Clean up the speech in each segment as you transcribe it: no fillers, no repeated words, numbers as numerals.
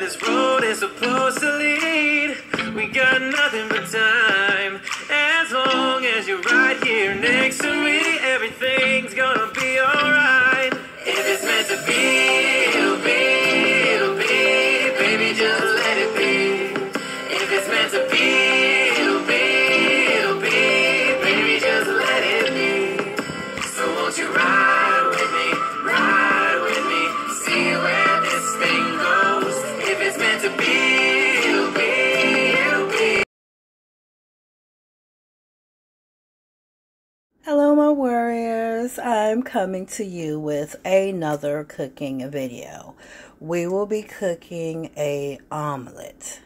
this road is supposed to lead. We got nothing but time. As long as you're right here next to me, everything's gonna be alright. If it's meant to be, it'll be, it'll be. Baby, just let it be. If it's meant to be, it'll be, it'll be. Baby, just let it be. So won't you ride with me, see where this thing goes. If it's meant to be, it'll be, it'll be. Hello my warriors, I'm coming to you with another cooking video. We will be cooking a omelet,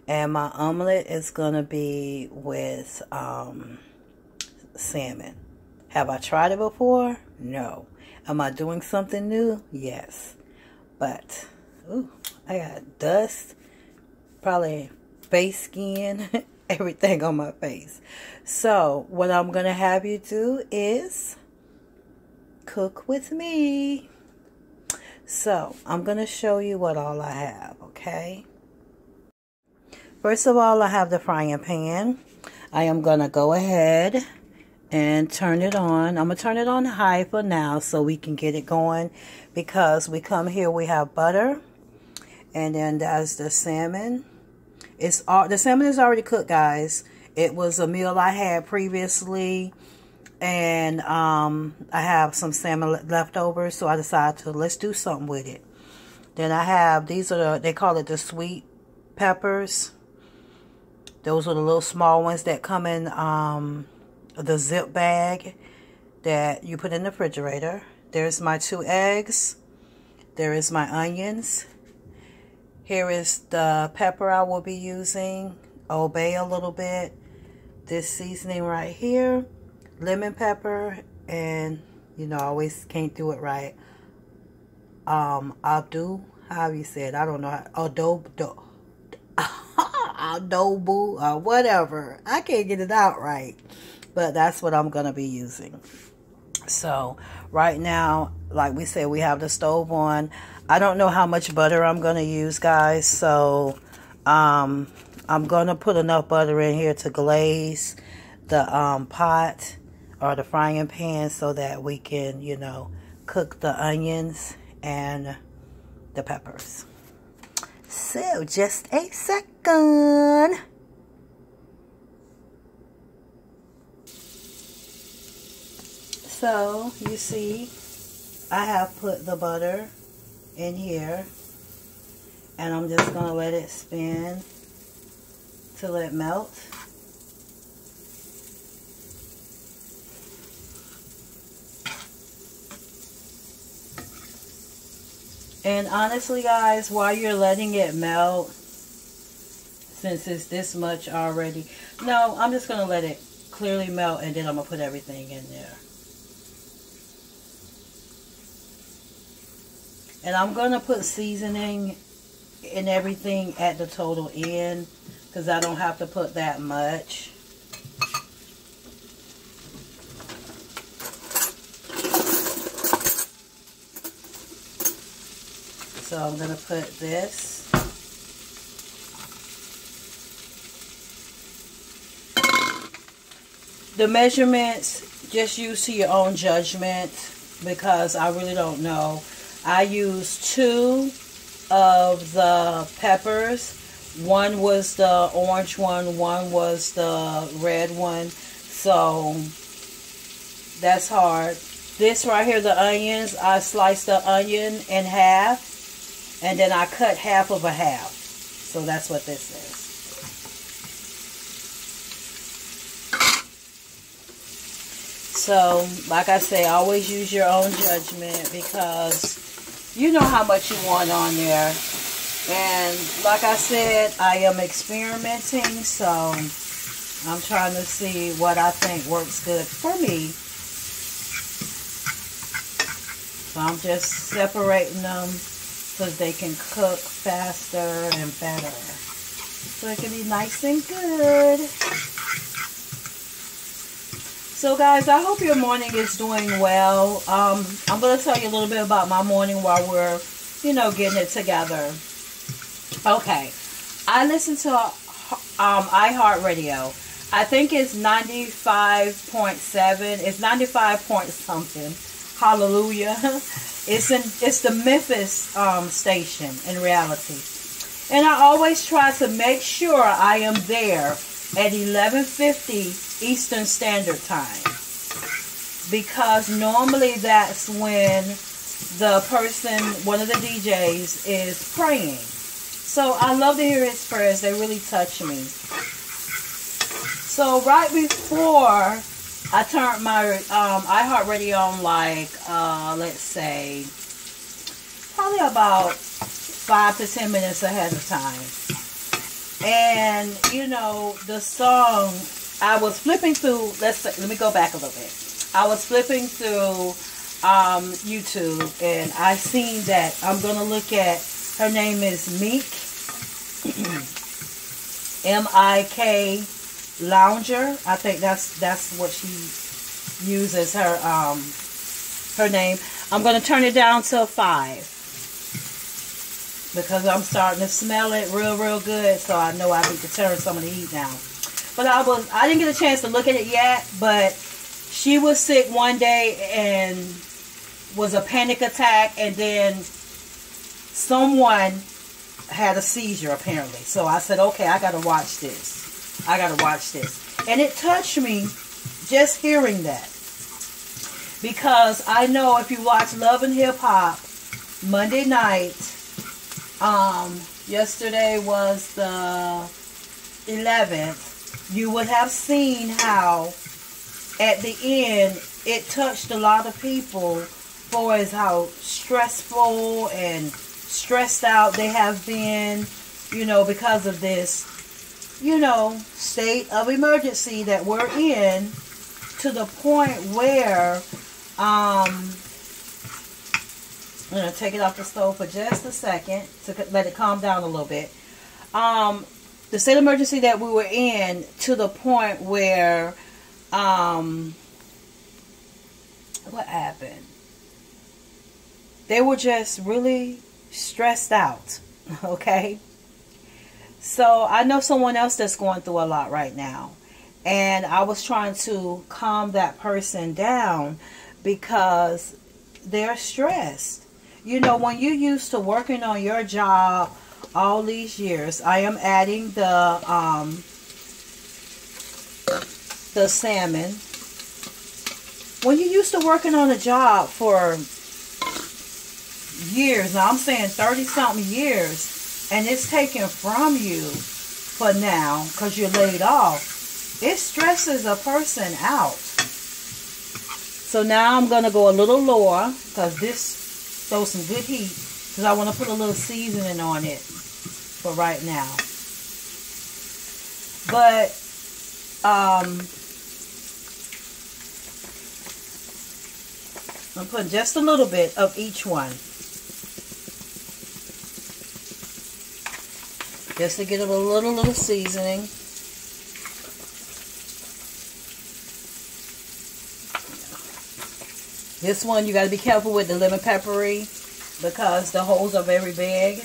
and my omelet is gonna be with salmon. Have I tried it before? No. Am I doing something new? Yes. But ooh, I got dust, probably face skin, everything on my face. So what I'm gonna have you do is cook with me. So I'm gonna show you what all I have, okay? First of all, I have the frying pan. I am gonna go ahead and turn it on. I'm gonna turn it on high for now so we can get it going, because we come here, we have butter, and then there's the salmon. The salmon is already cooked, guys. It was a meal I had previously, and I have some salmon left over, so I decided to let's do something with it. Then I have, these are they call it the sweet peppers. Those are the little small ones that come in the zip bag that you put in the refrigerator. There's my 2 eggs. There is my onions. Here is the pepper I will be using. Old Bay a little bit. This seasoning right here. Lemon pepper. And, you know, I always can't do it right. Adobo, how you say it? I don't know. Adobo, or whatever. I can't get it out right. But that's what I'm going to be using. So, right now, like we said, we have the stove on. I don't know how much butter I'm going to use, guys. So, I'm going to put enough butter in here to glaze the pot or the frying pan so that we can, you know, cook the onions and the peppers. So, just a second. So, you see, I have put the butter in here, and I'm just going to let it spin till it melts. And honestly, guys, while you're letting it melt, since it's this much already, no, I'm just going to let it clearly melt, and then I'm going to put everything in there. And I'm going to put seasoning and everything at the total end, because I don't have to put that much. So I'm going to put this. The measurements, just use to your own judgment, because I really don't know. I used 2 of the peppers. One was the orange one, one was the red one. So that's hard. This right here, the onions, I sliced the onion in half, and then I cut half of a half. So that's what this is. So, like I say, always use your own judgment, because you know how much you want on there. And like I said, I am experimenting, so I'm trying to see what I think works good for me. So I'm just separating them so they can cook faster and better. So it can be nice and good. So guys, I hope your morning is doing well. I'm going to tell you a little bit about my morning while we're, you know, getting it together. Okay. I listen to iHeartRadio. I think it's 95.7. It's 95 point something. Hallelujah. It's the Memphis station in reality. And I always try to make sure I am there at 11:50 Eastern Standard Time. Because normally that's when the person, one of the DJs, is praying. So I love to hear his prayers. They really touch me. So right before I turned my iHeartRadio on, like, let's say, probably about 5 to 10 minutes ahead of time. And, you know, the song, I was flipping through, let me go back a little bit. I was flipping through YouTube, and I seen that. I'm going to look at, her name is Meek, M-I-K Lounger. I think that's what she uses her name. I'm going to turn it down to 5 because I'm starting to smell it real good, so I know I need to turn some of the heat down. But I didn't get a chance to look at it yet, but she was sick one day and was a panic attack, and then someone had a seizure apparently. So I said, okay, I gotta watch this. And it touched me just hearing that. Because I know if you watch Love and Hip Hop Monday night, yesterday was the 11th, you would have seen how at the end it touched a lot of people for as how stressful and stressed out they have been, you know, because of this, you know, state of emergency that we're in, to the point where I'm going to take it off the stove for just a second to let it calm down a little bit. The state of emergency that we were in, to the point where what happened? They were just really stressed out, okay? So I know someone else that's going through a lot right now, and I was trying to calm that person down because they're stressed. You know, when you're used to working on your job all these years, I am adding the salmon. When you're used to working on a job for years, now I'm saying 30-something years, and it's taken from you for now because you're laid off, it stresses a person out. So now I'm going to go a little lower because this throws some good heat, because I want to put a little seasoning on it for right now. But I'm putting just a little bit of each one, just to get a little seasoning. This one you got to be careful with the lemon peppery because the holes are very big,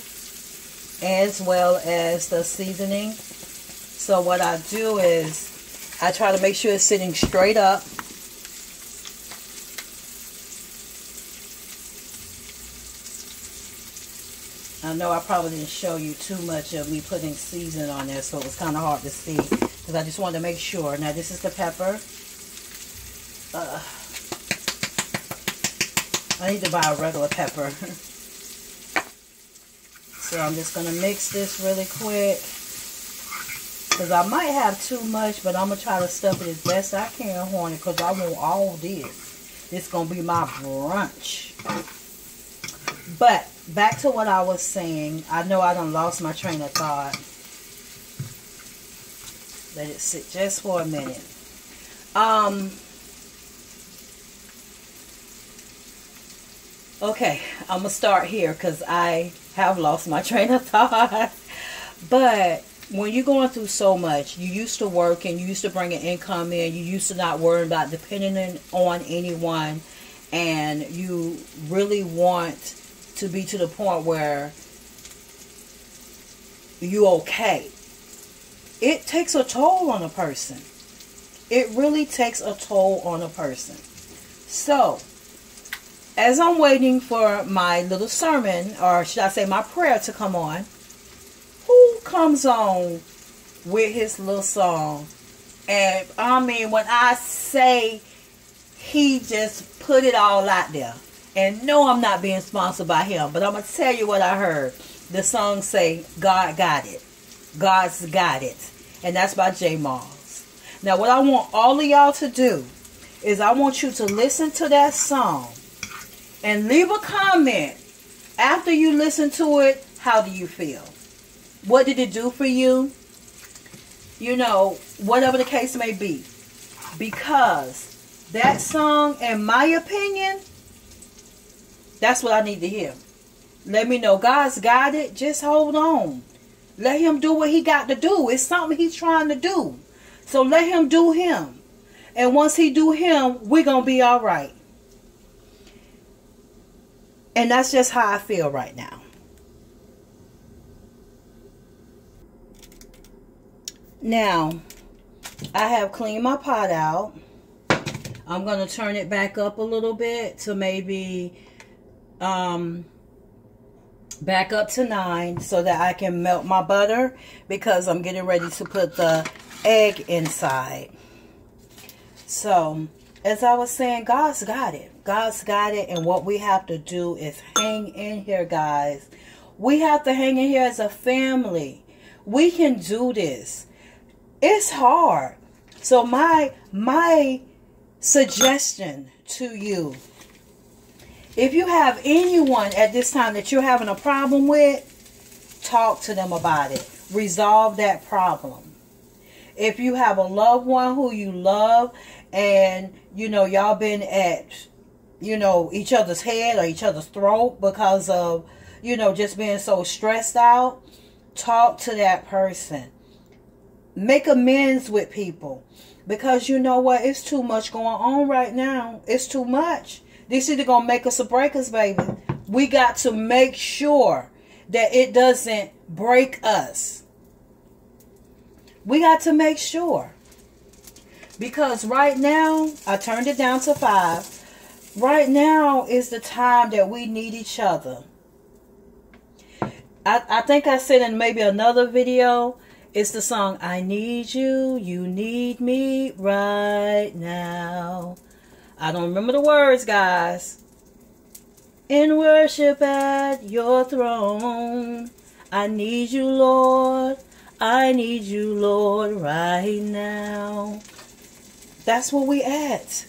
as well as the seasoning. So what I do is I try to make sure it's sitting straight up. I know I probably didn't show you too much of me putting seasoning on there, so it was kind of hard to see, because I just wanted to make sure. Now this is the pepper. I need to buy a regular pepper. So I'm just going to mix this really quick, because I might have too much, but I'm going to try to stuff it as best I can, honey, because I want all this. This is going to be my brunch. But back to what I was saying. I know I done lost my train of thought. Let it sit just for a minute. Okay, I'm going to start here because I have lost my train of thought. But when you're going through so much, you used to work and you used to bring an income in. You used to not worry about depending on anyone. And you really want to be to the point where you okay. It takes a toll on a person. It really takes a toll on a person. So, as I'm waiting for my little sermon, or should I say my prayer to come on, who comes on with his little song? And I mean, when I say he just put it all out there. And no, I'm not being sponsored by him, but I'm going to tell you what I heard. The song say, God got it. God's got it. And that's by J. Miles. Now, what I want all of y'all to do is I want you to listen to that song and leave a comment after you listen to it. How do you feel? What did it do for you? You know, whatever the case may be. Because that song, in my opinion, that's what I need to hear. Let me know. God's got it. Just hold on. Let him do what he got to do. It's something he's trying to do. So let him do him. And once he do him, we're going to be all right. And that's just how I feel right now. Now, I have cleaned my pot out. I'm going to turn it back up a little bit to maybe back up to 9 so that I can melt my butter, because I'm getting ready to put the egg inside. So, as I was saying, God's got it. God's got it, and what we have to do is hang in here, guys. We have to hang in here as a family. We can do this. It's hard. So my suggestion to you, if you have anyone at this time that you're having a problem with, talk to them about it. Resolve that problem. If you have a loved one who you love and, you know, y'all been at, you know, each other's head or each other's throat because of, you know, just being so stressed out, talk to that person. Make amends with people. Because you know what? It's too much going on right now. It's too much. This is either going to make us or break us, baby. We got to make sure that it doesn't break us. We got to make sure. Because right now, I turned it down to 5. Right now is the time that we need each other. I think I said in maybe another video, it's the song, I need you, you need me right now. I don't remember the words, guys. In worship at your throne, I need you, Lord. I need you, Lord, right now. That's where we at.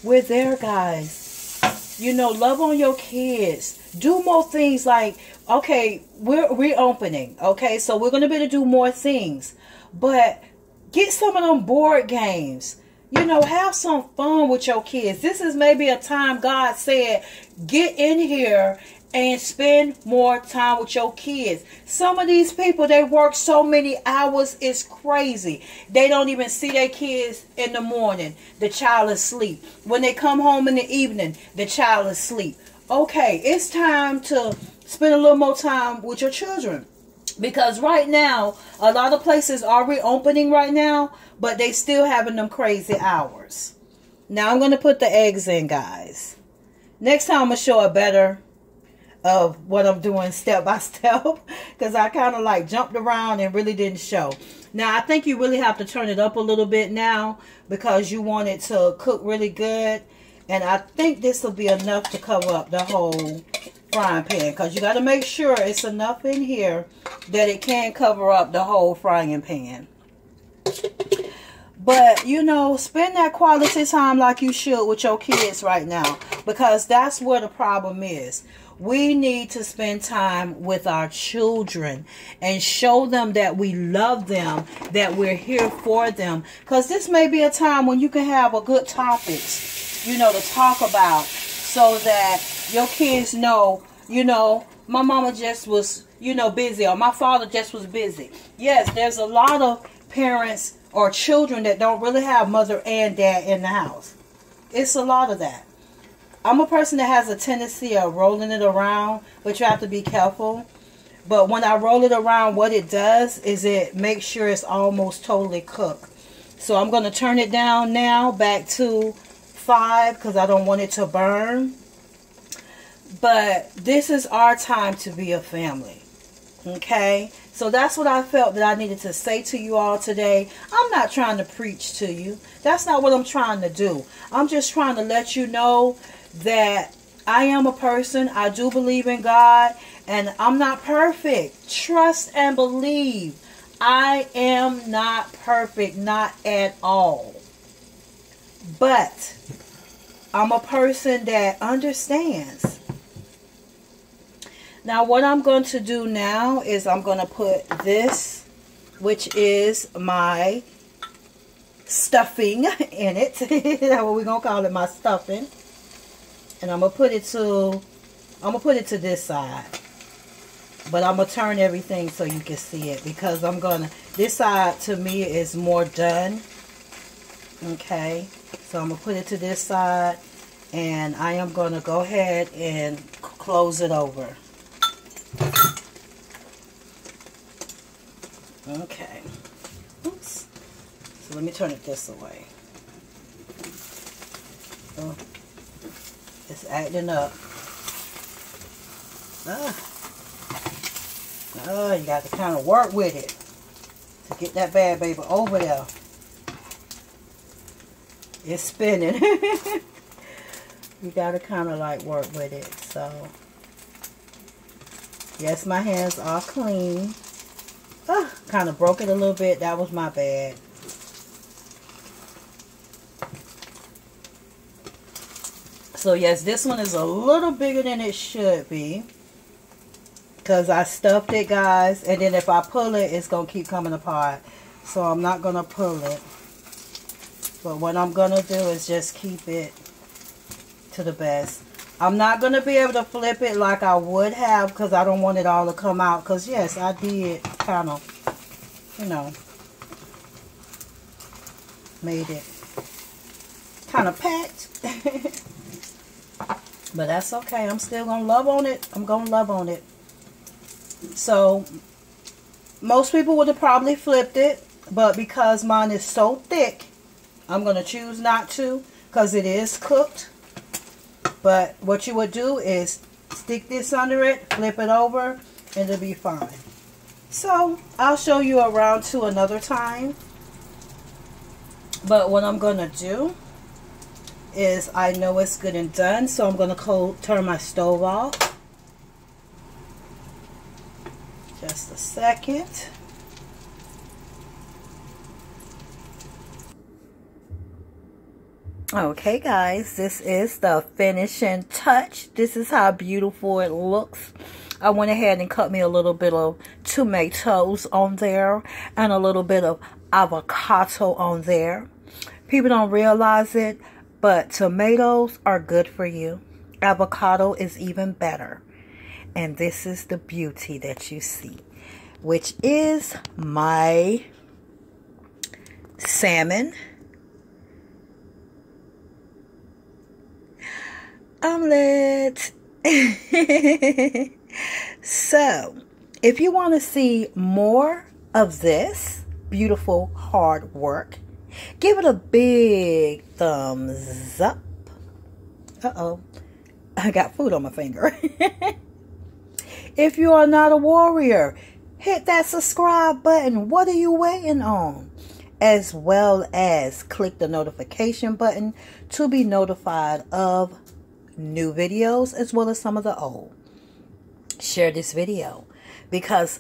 We're there, guys. You know, love on your kids. Do more things like, okay, we're reopening. Okay, so we're going to be able to do more things. But get some of them board games. You know, have some fun with your kids. This is maybe a time God said, get in here and spend more time with your kids. Some of these people, they work so many hours, it's crazy. They don't even see their kids in the morning. The child is asleep. When they come home in the evening, the child is asleep. Okay, it's time to spend a little more time with your children. Because right now, a lot of places are reopening right now, but they still having them crazy hours. Now I'm going to put the eggs in, guys. Next time I'm going to show a better of what I'm doing step by step, because I kind of like jumped around and really didn't show. Now I think you really have to turn it up a little bit now because you want it to cook really good. And I think this will be enough to cover up the whole frying pan, because you got to make sure it's enough in here that it can cover up the whole frying pan. But, you know, spend that quality time like you should with your kids right now, because that's where the problem is. We need to spend time with our children and show them that we love them, that we're here for them. Because this may be a time when you can have a good topics, you know, to talk about, so that your kids know, you know, my mama just was, you know, busy, or my father just was busy. Yes, there's a lot of parents or children that don't really have mother and dad in the house. It's a lot of that. I'm a person that has a tendency of rolling it around, but you have to be careful. But when I roll it around, what it does is it makes sure it's almost totally cooked. So I'm going to turn it down now back to 5 because I don't want it to burn. But this is our time to be a family. Okay? So that's what I felt that I needed to say to you all today. I'm not trying to preach to you. That's not what I'm trying to do. I'm just trying to let you know that I am a person. I do believe in God. And I'm not perfect. Trust and believe. I am not perfect. Not at all. But I'm a person that understands. Now what I'm going to do now is I'm going to put this, which is my stuffing in it. That's what we're going to call it, my stuffing. And I'm going to put it to this side. But I'm going to turn everything so you can see it, because this side to me is more done. Okay. So I'm going to put it to this side, and I am going to go ahead and close it over. Okay. Oops. So let me turn it this way. Oh, it's acting up. Oh, you got to kind of work with it to get that bad baby over there. It's spinning. You got to kind of like work with it. So, yes, my hands are clean. Kind of broke it a little bit. That was my bad. So, yes, this one is a little bigger than it should be, because I stuffed it, guys. And then if I pull it, it's going to keep coming apart. So, I'm not going to pull it. But what I'm going to do is just keep it to the best. I'm not going to be able to flip it like I would have, because I don't want it all to come out. Because, yes, I did kind of, you know, made it kind of packed. But that's okay. I'm still going to love on it. I'm going to love on it. So, most people would have probably flipped it. But because mine is so thick, I'm going to choose not to, because it is cooked. But what you would do is stick this under it, flip it over, and it'll be fine. So, I'll show you around to another time. But what I'm going to do is, I know it's good and done, so I'm going to turn my stove off. Just a second. Okay, guys, this is the finishing touch. This is how beautiful it looks. I went ahead and cut me a little bit of tomatoes on there and a little bit of avocado on there. People don't realize it, but tomatoes are good for you. Avocado is even better. And this is the beauty that you see, which is my salmon omelette. So, if you want to see more of this beautiful hard work, give it a big thumbs up. Uh-oh, I got food on my finger. If you are not a warrior, hit that subscribe button. What are you waiting on? As well as click the notification button to be notified of new videos, as well as some of the old. Share this video, because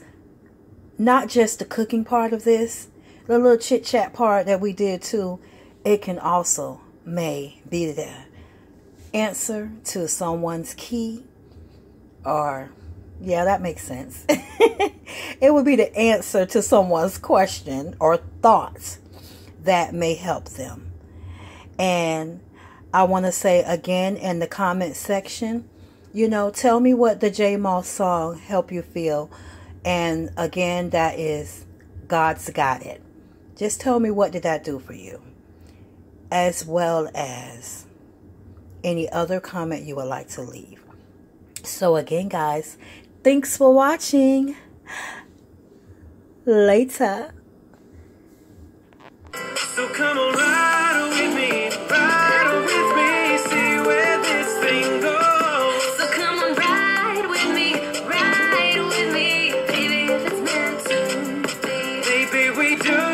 not just the cooking part of this, the little chit chat part that we did too, it can also may be the answer to someone's key, or yeah, that makes sense. It would be the answer to someone's question or thoughts that may help them. And I want to say again in the comment section, you know, tell me what the J Moss song helped you feel. And again, that is God's Got It. Just tell me, what did that do for you? As well as any other comment you would like to leave. So again, guys, Thanks for watching. Later. So come on, ride with me, see where this thing goes. So come on, ride with me, baby, if it's meant to be. Baby, we do.